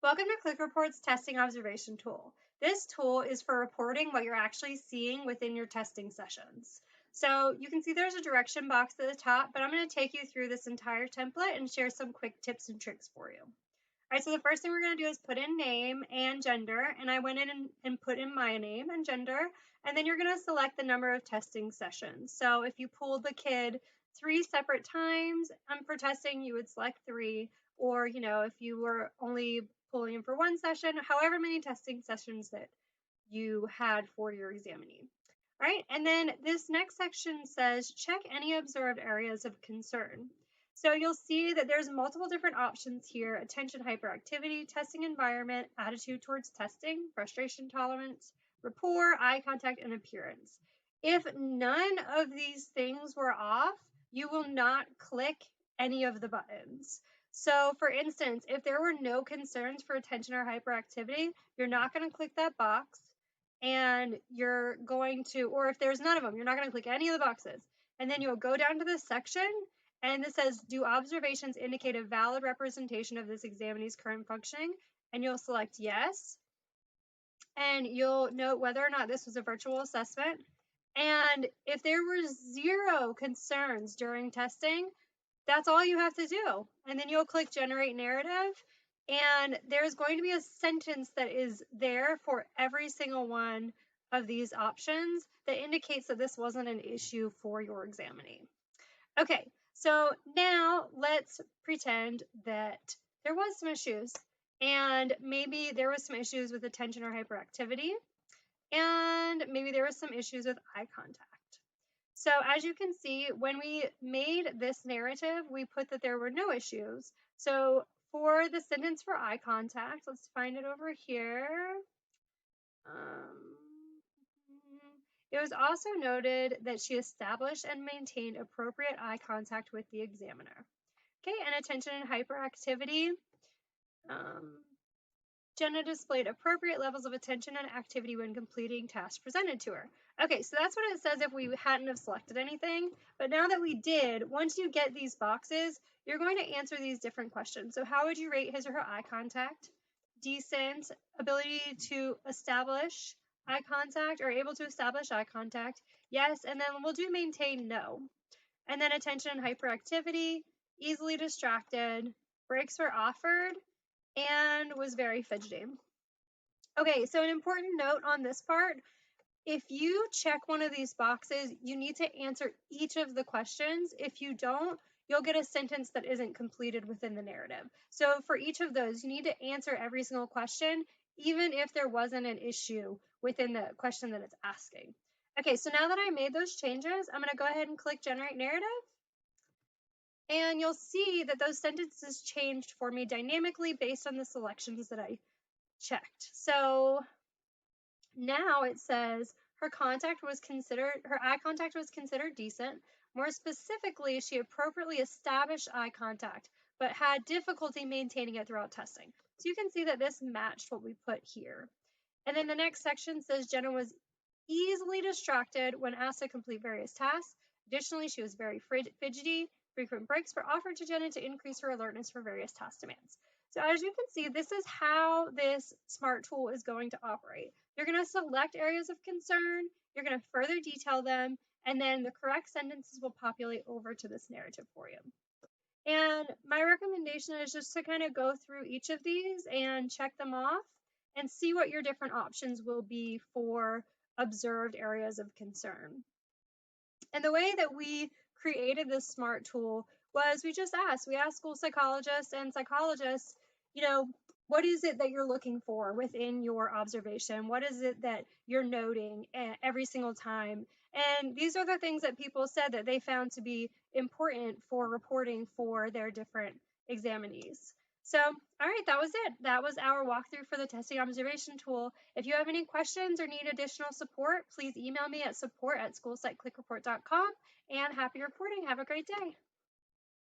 Welcome to ClickReport's testing observation tool. This tool is for reporting what you're actually seeing within your testing sessions. So you can see there's a direction box at the top, but I'm going to take you through this entire template and share some quick tips and tricks for you. All right, so the first thing we're going to do is put in name and gender, and I went in and put in my name and gender, and then you're going to select the number of testing sessions. So if you pulled the kid 3 separate times for testing, you would select 3, or if you were only pulling in for 1 session, however many testing sessions that you had for your examinee. All right, and then this next section says check any observed areas of concern. So you'll see that there's multiple different options here: attention hyperactivity, testing environment, attitude towards testing, frustration tolerance, rapport, eye contact, and appearance. If none of these things were off, you will not click any of the buttons. So for instance, if there were no concerns for attention or hyperactivity, you're not going to click that box, and you're going to, or if there's none of them, you're not going to click any of the boxes. And then you'll go down to this section, and this says, do observations indicate a valid representation of this examinee's current functioning? And you'll select yes. And you'll note whether or not this was a virtual assessment. And if there were 0 concerns during testing, that's all you have to do. And then you'll click generate narrative, and there's going to be a sentence that is there for every single one of these options that indicates that this wasn't an issue for your examinee. Okay, so now let's pretend that there was some issues, and maybe there was some issues with attention or hyperactivity, and maybe there was some issues with eye contact. So as you can see, when we made this narrative, we put that there were no issues. So for the sentence for eye contact, let's find it over here. It was also noted that she established and maintained appropriate eye contact with the examiner. Okay, and attention and hyperactivity. Jenna displayed appropriate levels of attention and activity when completing tasks presented to her. Okay, so that's what it says if we hadn't have selected anything. But now that we did, once you get these boxes, you're going to answer these different questions. So how would you rate his or her eye contact? Decent. Ability to establish eye contact, or able to establish eye contact? Yes. And then we'll do maintain, no. And then attention and hyperactivity, easily distracted, breaks were offered, and was very fidgety. Okay, so an important note on this part: if you check one of these boxes, you need to answer each of the questions. If you don't, you'll get a sentence that isn't completed within the narrative. So for each of those, you need to answer every single question, even if there wasn't an issue within the question that it's asking. Okay, so now that I made those changes, I'm going to go ahead and click Generate Narrative. And you'll see that those sentences changed for me dynamically based on the selections that I checked. So now it says her eye contact was considered decent. More specifically, she appropriately established eye contact, but had difficulty maintaining it throughout testing. So you can see that this matched what we put here. And then the next section says Jenna was easily distracted when asked to complete various tasks. Additionally, she was very fidgety. Frequent breaks were offered to Jenna to increase her alertness for various task demands. So as you can see, this is how this SMART tool is going to operate. You're going to select areas of concern, you're going to further detail them, and then the correct sentences will populate over to this narrative for you. And my recommendation is just to kind of go through each of these and check them off and see what your different options will be for observed areas of concern. And the way that we created this SMART tool was we asked school psychologists and psychologists, what is it that you're looking for within your observation? What is it that you're noting every single time? And these are the things that people said that they found to be important for reporting for their different examinees. So, all right, that was it. That was our walkthrough for the testing observation tool. If you have any questions or need additional support, please email me at support@schoolsiteclickreport.com, and happy reporting. Have a great day.